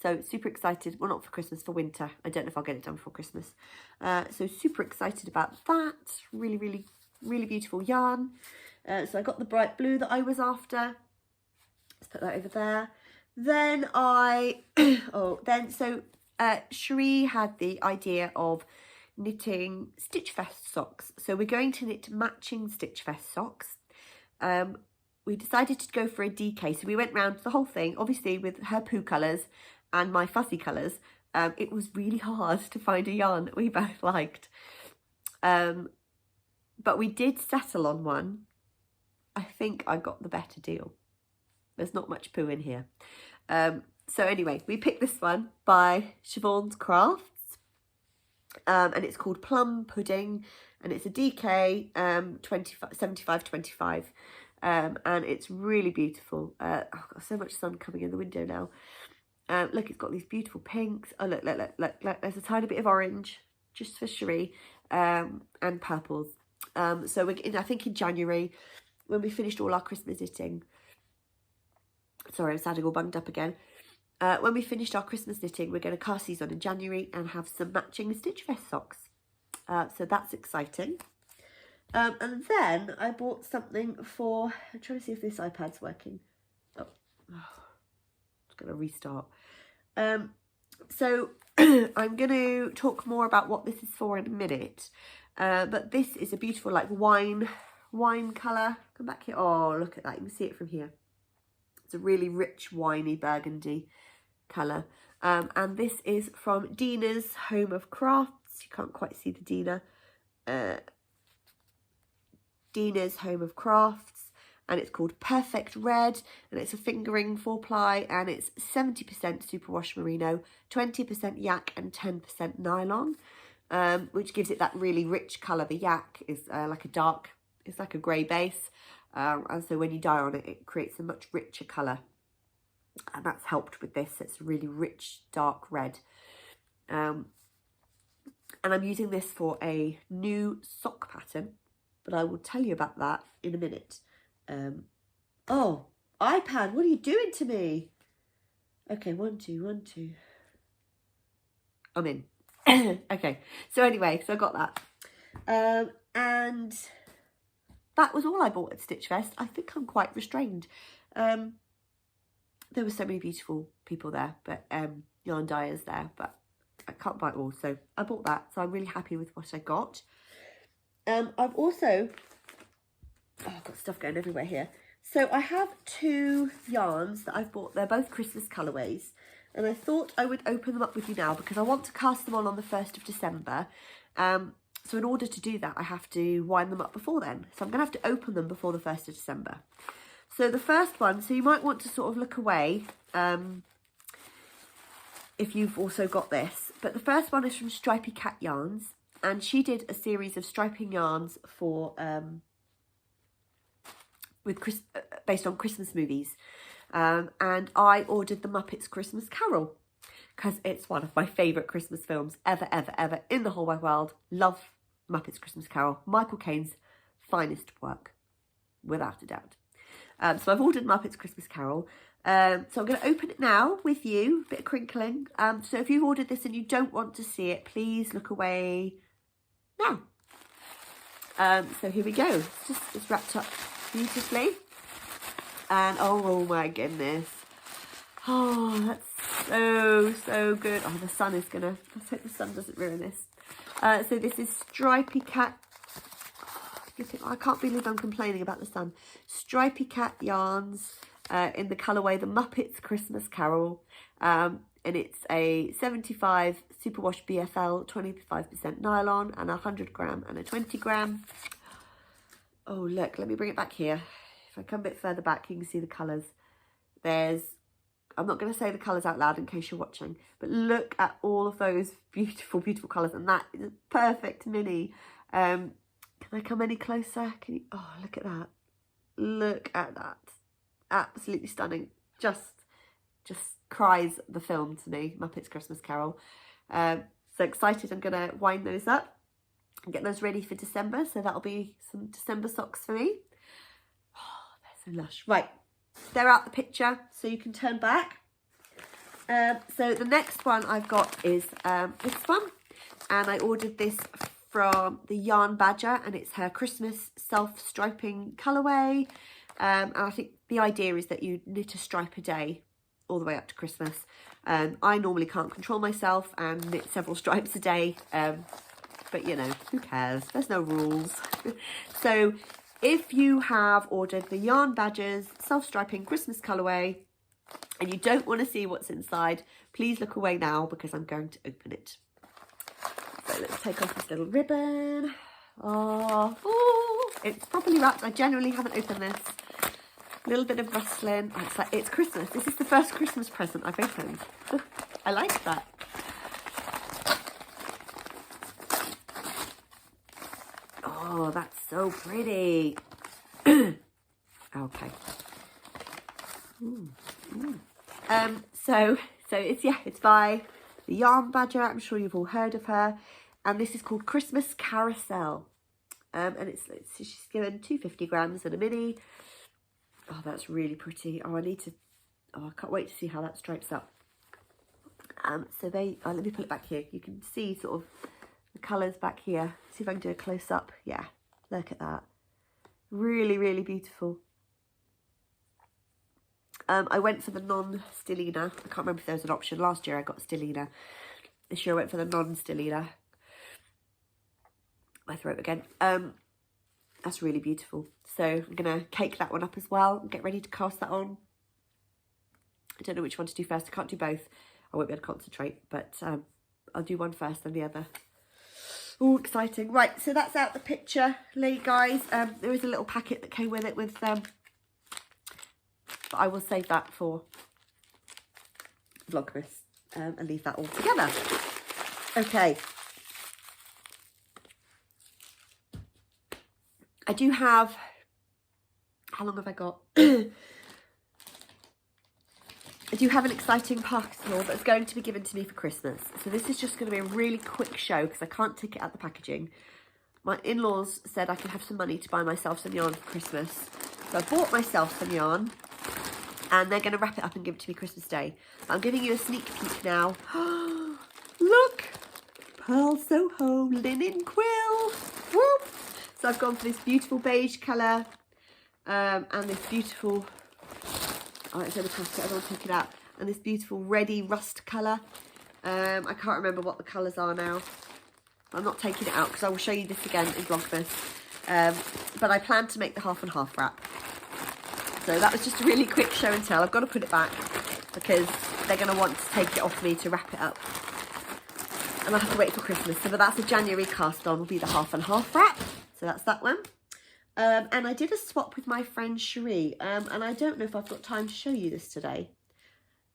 So super excited. Well, not for Christmas, for winter. I don't know if I'll get it done before Christmas. So super excited about that. Really, really, really beautiful yarn. So I got the bright blue that I was after. Let's put that over there. Then Cherie had the idea of knitting Stitch Fest socks. So we're going to knit matching Stitch Fest socks. We decided to go for a DK. So we went round the whole thing, obviously with her poo colours and my fuzzy colours. It was really hard to find a yarn that we both liked. But we did settle on one. I think I got the better deal. There's not much poo in here. So anyway, we picked this one by Siobhan's Crafts. And it's called Plum Pudding. And it's a DK 75-25. And it's really beautiful. I've got so much sun coming in the window now. Look, it's got these beautiful pinks. Oh, look. There's a tiny bit of orange, just for Cherie, and purples. So I think in January, when we finished all our Christmas knitting. Sorry, I'm sounding all bunged up again. when we finished our Christmas knitting, we're going to cast these on in January and have some matching Stitch Fest socks. So that's exciting. And then I bought something for, I'm trying to see if this iPad's working. Oh, it's going to restart. So I'm going to talk more about what this is for in a minute. But this is a beautiful like wine colour. Come back here. Oh, look at that. You can see it from here. It's a really rich, winey burgundy colour. And this is from Dina's Home of Crafts. You can't quite see the Dina. Dina's Home of Crafts. And it's called Perfect Red. And it's a fingering 4-ply. And it's 70% superwash merino, 20% yak and 10% nylon. Which gives it that really rich colour. The yak is like a dark, it's like a grey base. And so when you dye on it, it creates a much richer colour. And that's helped with this. It's a really rich, dark red. And I'm using this for a new sock pattern. But I will tell you about that in a minute. Oh, iPad, what are you doing to me? Okay, 1, 2, 1, 2. I'm in. Okay, so anyway, so I got that. And that was all I bought at Stitch Fest. I think I'm quite restrained. There were so many beautiful people there, but yarn dyers there, but I can't buy it all, so I bought that. So I'm really happy with what I got. I've also, I've got stuff going everywhere here. So I have 2 yarns that I've bought. They're both Christmas colourways. And I thought I would open them up with you now because I want to cast them on the 1st of December. So in order to do that, I have to wind them up before then. So I'm going to have to open them before the 1st of December. So the first one, so you might want to sort of look away if you've also got this. But the first one is from Stripy Cat Yarns. And she did a series of striping yarns for based on Christmas movies. And I ordered The Muppets Christmas Carol because it's one of my favourite Christmas films ever in the whole wide world. Love Muppets Christmas Carol. Michael Caine's finest work, without a doubt. So I've ordered Muppets Christmas Carol. So I'm going to open it now with you. Bit of crinkling. So if you've ordered this and you don't want to see it, please look away now. So here we go. It's wrapped up beautifully. And oh my goodness. Oh, that's so good. Oh, the sun is gonna, let's hope the sun doesn't ruin this. So this is Stripy Cat. I can't believe I'm complaining about the sun. Stripy Cat Yarns in the colourway The Muppets Christmas Carol. And it's a 75 superwash BFL, 25% nylon, and a 100 gram and a 20 gram. Oh, look, let me bring it back here. If I come a bit further back, you can see the colours. I'm not going to say the colours out loud in case you're watching, but look at all of those beautiful, beautiful colours. And that is a perfect mini. Can I come any closer? Can you? Oh, look at that. Look at that. Absolutely stunning. Just cries the film to me, Muppets Christmas Carol. So excited. I'm going to wind those up and get those ready for December. So that'll be some December socks for me. Oh, they're so lush. Right, they're out the picture, so you can turn back. So the next one I've got is this one. And I ordered this from the Yarn Badger, and it's her Christmas self-striping colourway. And I think the idea is that you knit a stripe a day all the way up to Christmas. I normally can't control myself and knit several stripes a day, but you know, who cares? There's no rules. So if you have ordered the Yarn Badger's self-striping Christmas colourway and you don't want to see what's inside, please look away now because I'm going to open it. So let's take off this little ribbon. Oh, it's properly wrapped. I generally haven't opened this. A little bit of rustling. Oh, it's Christmas. This is the first Christmas present I've opened. I like that. Oh, that's so pretty. Okay. So it's by the Yarn Badger. I'm sure you've all heard of her. And this is called Christmas Carousel. And she's given 250 grams and a mini. Oh, that's really pretty. Oh, I can't wait to see how that stripes up. So they, let me put it back here. You can see sort of the colours back here. See if I can do a close up. Yeah, look at that. Really, really beautiful. I went for the non-stellina. I can't remember if there was an option. Last year I got stellina. This year I went for the non-stellina. My throat again. That's really beautiful. So I'm going to cake that one up as well and get ready to cast that on. I don't know which one to do first. I can't do both. I won't be able to concentrate, but I'll do one first, then the other. Oh, exciting. Right, so that's out the picture, guys. There is a little packet that came with it with but I will save that for Vlogmas and leave that all together. Okay. I do have, how long have I got? I do have an exciting parcel that's going to be given to me for Christmas. So this is just going to be a really quick show because I can't take it out the packaging. My in-laws said I could have some money to buy myself some yarn for Christmas. So I bought myself some yarn and they're going to wrap it up and give it to me Christmas Day. I'm giving you a sneak peek now. Look! Pearl Soho linen quill. Whoop! So I've gone for this beautiful beige colour and this beautiful... Oh, it's in a packet, I don't want to take it out. And this beautiful reddy rust colour. I can't remember what the colours are now. I'm not taking it out because I will show you this again in Vlogmas. But I plan to make the half and half wrap. So that was just a really quick show and tell. I've got to put it back because they're going to want to take it off me to wrap it up. And I'll have to wait for Christmas. So that's a January cast on, will be the half and half wrap. So that's that one. And I did a swap with my friend Cherie, and I don't know if I've got time to show you this today.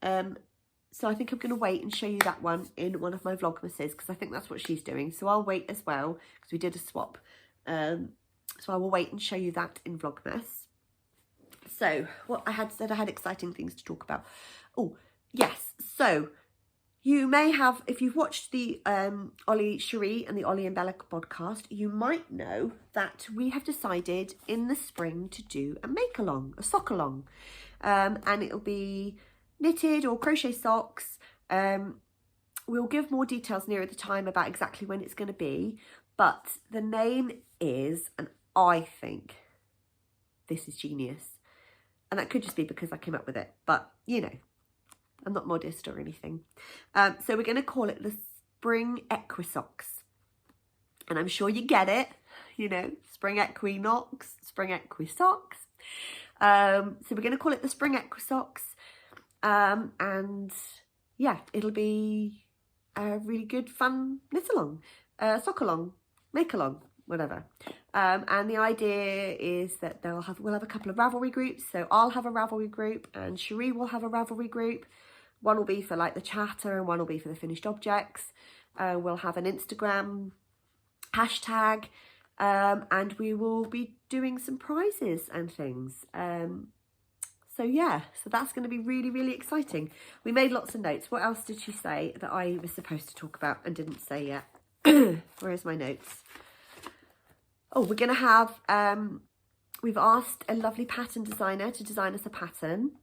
So I think I'm going to wait and show you that one in one of my Vlogmases, because I think that's what she's doing. So I'll wait as well, because we did a swap. So I will wait and show you that in Vlogmas. So what I had said, I had exciting things to talk about. Oh, yes. So you may have, if you've watched the Ollie Cherie and the Ollie and Bella podcast, you might know that we have decided in the spring to do a make-along, a sock-along. And it'll be knitted or crochet socks. We'll give more details nearer the time about exactly when it's going to be. But the name is, and I think this is genius. And that could just be because I came up with it. But, you know, I'm not modest or anything. So we're going to call it the Spring Equisox. And I'm sure you get it. You know, Spring Equinox, Spring Equisox. So we're going to call it the Spring Equisox. And yeah, it'll be a really good, fun knit-along, sock-along, make-along, whatever. And the idea is that we'll have a couple of Ravelry groups. So I'll have a Ravelry group and Cherie will have a Ravelry group. One will be for like the chatter and one will be for the finished objects. We'll have an Instagram hashtag and we will be doing some prizes and things. So yeah, so that's going to be really, really exciting. We made lots of notes. What else did she say that I was supposed to talk about and didn't say yet? Where's my notes? Oh, we're going to have, we've asked a lovely pattern designer to design us a pattern.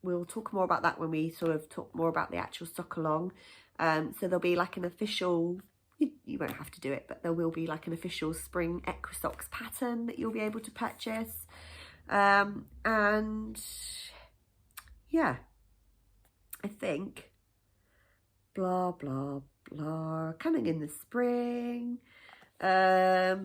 We'll talk more about that when we sort of talk more about the actual sock along. So there'll be like an official, you won't have to do it, but there will be like an official Spring Equisox pattern that you'll be able to purchase. And yeah, I think blah, blah, blah, coming in the spring. Yeah,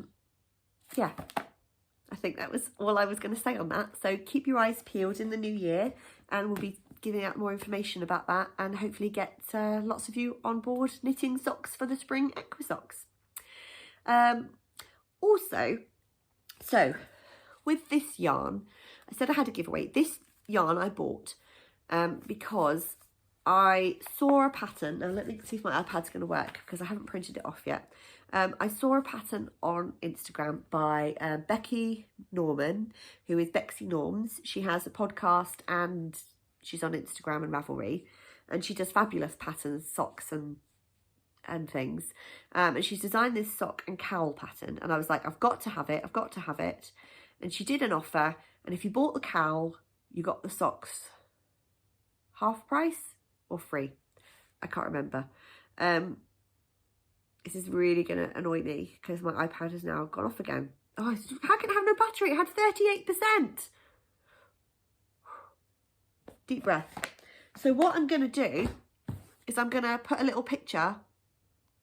I think that was all I was going to say on that. So keep your eyes peeled in the new year and we'll be giving out more information about that and hopefully get lots of you on board knitting socks for the Spring Equisox. Also, so with this yarn, I said I had a giveaway. This yarn I bought because I saw a pattern. Now let me see if my iPad's going to work because I haven't printed it off yet. I saw a pattern on Instagram by Beki Norman, who is Bexy Norms. She has a podcast and she's on Instagram and Ravelry. And she does fabulous patterns, socks and things. And she's designed this sock and cowl pattern. And I was like, I've got to have it. I've got to have it. And she did an offer. And if you bought the cowl, you got the socks half price or free. I can't remember. This is really going to annoy me because my iPad has now gone off again. Oh, how can it have no battery? It had 38%. Deep breath. So what I'm going to do is I'm going to put a little picture,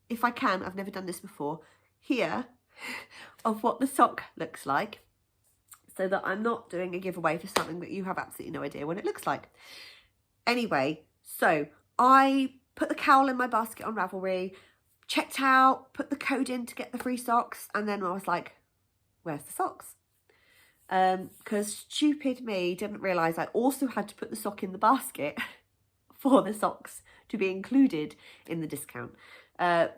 if I can, I've never done this before, here of what the sock looks like, so that I'm not doing a giveaway for something that you have absolutely no idea what it looks like. Anyway, so I put the cowl in my basket on Ravelry, checked out, put the code in to get the free socks, and then I was like, where's the socks? Because stupid me didn't realise I also had to put the sock in the basket for the socks to be included in the discount.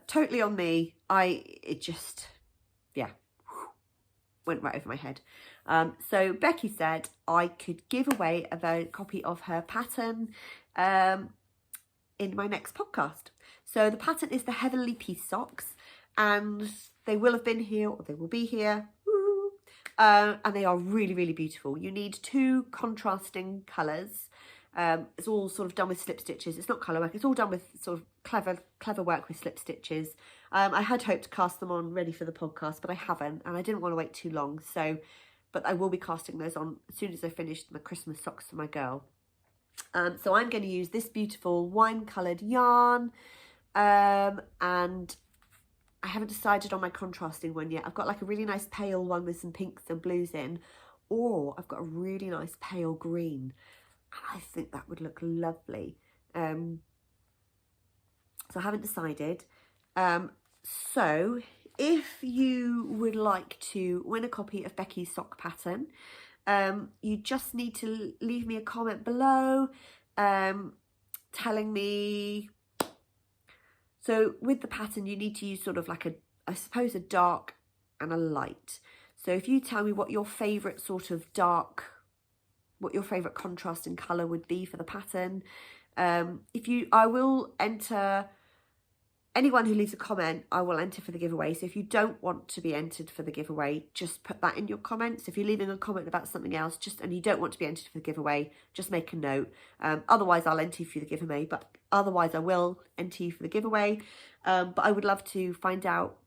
Totally on me. It just, yeah, went right over my head. So Beki said I could give away a copy of her pattern in my next podcast. So the pattern is the Heavenly Peace socks, and they will have been here, or they will be here. And they are really, really beautiful. You need 2 contrasting colours. It's all sort of done with slip stitches. It's not colour work. It's all done with sort of clever work with slip stitches. I had hoped to cast them on ready for the podcast, but I haven't, and I didn't want to wait too long. But I will be casting those on as soon as I finish my Christmas socks for my girl. So I'm going to use this beautiful wine-coloured yarn, and I haven't decided on my contrasting one yet. I've got like a really nice pale one with some pinks and blues in, or I've got a really nice pale green, and I think that would look lovely. So I haven't decided. So if you would like to win a copy of Beki's sock pattern, you just need to leave me a comment below telling me. So with the pattern, you need to use sort of like I suppose a dark and a light. So if you tell me what your favourite sort of what your favourite contrast in colour would be for the pattern. I will enter, anyone who leaves a comment, I will enter for the giveaway. So if you don't want to be entered for the giveaway, just put that in your comments. If you're leaving a comment about something else, and you don't want to be entered for the giveaway, just make a note. Otherwise, I'll enter you for the giveaway, but otherwise I will enter you for the giveaway. But I would love to find out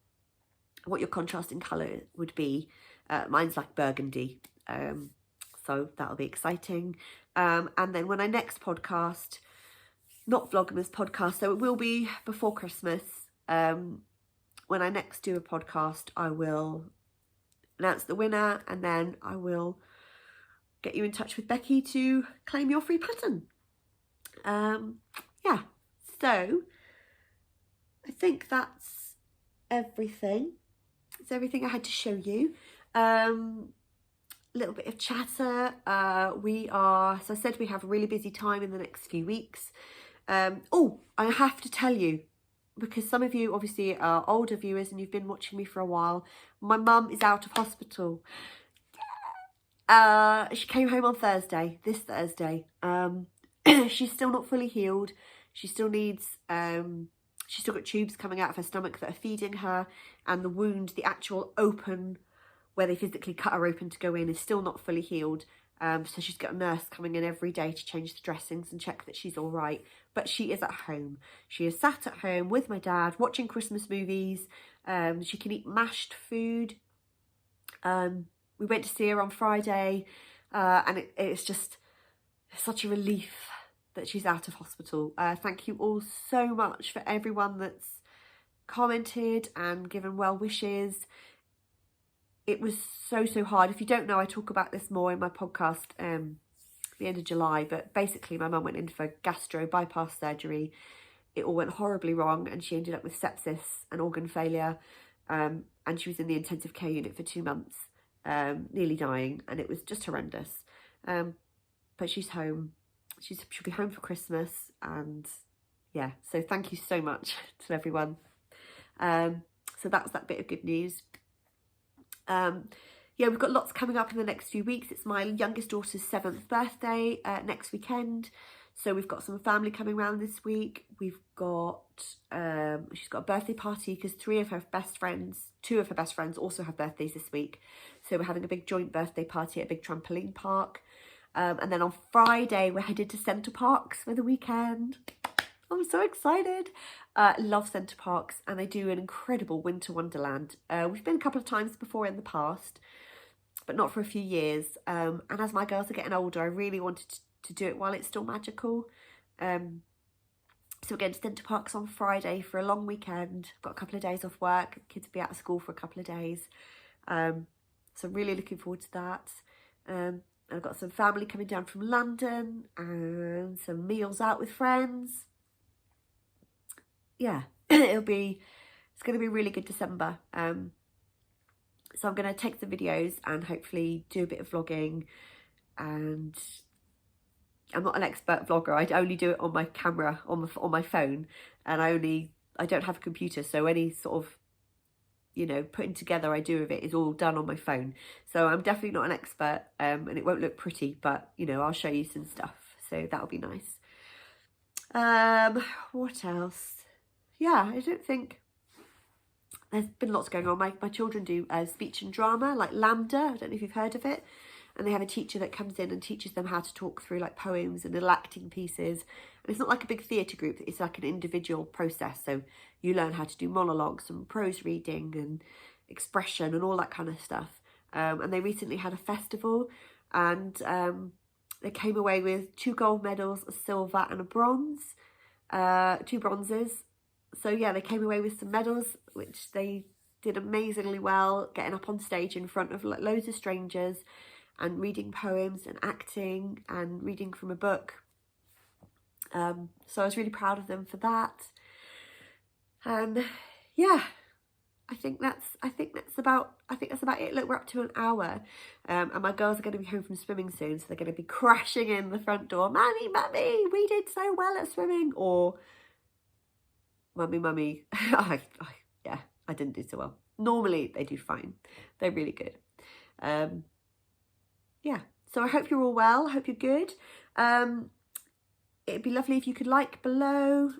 what your contrasting colour would be. Mine's like burgundy. So that'll be exciting. And then when I next podcast, not Vlogmas podcast, so it will be before Christmas. When I next do a podcast, I will announce the winner, and then I will get you in touch with Beki to claim your free pattern. Yeah, so I think that's everything. It's everything I had to show you. Little bit of chatter. So I said we have a really busy time in the next few weeks. Oh, I have to tell you, because some of you obviously are older viewers and you've been watching me for a while, my mum is out of hospital. She came home on Thursday, this Thursday. She's still not fully healed. She still needs, she's still got tubes coming out of her stomach that are feeding her, and the wound, the actual open, where they physically cut her open to go in, is still not fully healed. So she's got a nurse coming in every day to change the dressings and check that she's all right. But she is at home. She is sat at home with my dad watching Christmas movies. She can eat mashed food. We went to see her on Friday, and it's just such a relief that she's out of hospital. Thank you all so much for everyone that's commented and given well wishes. It was so hard. If you don't know, I talk about this more in my podcast at the end of July, but basically my mum went in for gastro bypass surgery. It all went horribly wrong, and she ended up with sepsis and organ failure, and she was in the intensive care unit for 2 months, nearly dying, and it was just horrendous. But she's home. She'll be home for Christmas, and yeah, so thank you so much to everyone. So that's that bit of good news. Yeah, we've got lots coming up in the next few weeks. It's my youngest daughter's 7th birthday next weekend, so we've got some family coming around this week. We've got she's got a birthday party because 2 of her best friends also have birthdays this week, so we're having a big joint birthday party at a big trampoline park. And then on Friday we're headed to Centre Parks for the weekend. I'm so excited. Love Centre Parks, and they do an incredible winter wonderland. We've been a couple of times before in the past, but not for a few years. And as my girls are getting older, I really wanted to do it while it's still magical. So we're going to Centre Parks on Friday for a long weekend. Got a couple of days off work. Kids will be out of school for a couple of days. So I'm really looking forward to that. I've got some family coming down from London and some meals out with friends. Yeah, it's going to be a really good December. So I'm going to take some videos and hopefully do a bit of vlogging. And I'm not an expert vlogger. I only do it on my camera, on my phone, and I don't have a computer, so any sort of, you know, putting together I do of it is all done on my phone. So I'm definitely not an expert, and it won't look pretty, but you know, I'll show you some stuff. So that'll be nice. What else? Yeah, I don't think there's been lots going on. My children do speech and drama, like Lambda. I don't know if you've heard of it. And they have a teacher that comes in and teaches them how to talk through like poems and little acting pieces. And it's not like a big theatre group, it's like an individual process. So you learn how to do monologues and prose reading and expression and all that kind of stuff. And they recently had a festival, and they came away with 2 gold medals, a silver and a bronze, 2 bronzes. So yeah, they came away with some medals, which they did amazingly well, getting up on stage in front of loads of strangers and reading poems and acting and reading from a book. So I was really proud of them for that. And yeah, I think that's about it. Look, we're up to an hour, and my girls are going to be home from swimming soon, so they're going to be crashing in the front door. Mummy, we did so well at swimming, or Mummy, yeah, I didn't do so well. Normally they do fine. They're really good. Yeah, so I hope you're all well. I hope you're good. It'd be lovely if you could like below.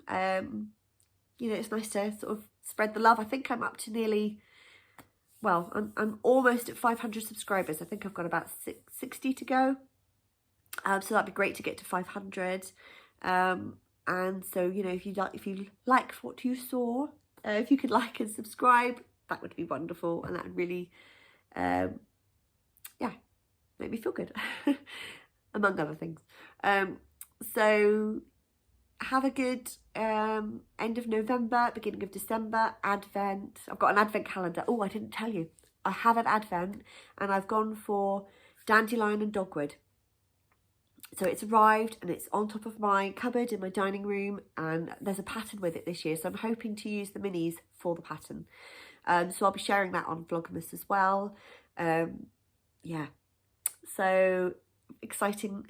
You know, it's nice to sort of spread the love. I think I'm up to nearly, well, I'm almost at 500 subscribers. I think I've got about 60 to go. So that'd be great to get to 500. And so, you know, if you like what you saw, if you could like and subscribe, that would be wonderful, and that would really, yeah, make me feel good, among other things. So have a good end of November, beginning of December, Advent. I've got an Advent calendar. Oh, I didn't tell you. I have an Advent, and I've gone for dandelion and dogwood. So it's arrived, and it's on top of my cupboard in my dining room, and there's a pattern with it this year. So I'm hoping to use the minis for the pattern. So I'll be sharing that on Vlogmas as well. Yeah. So exciting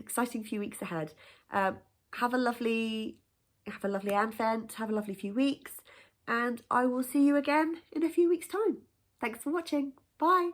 few weeks ahead. Have a lovely Advent, have a lovely few weeks, and I will see you again in a few weeks' time. Thanks for watching. Bye.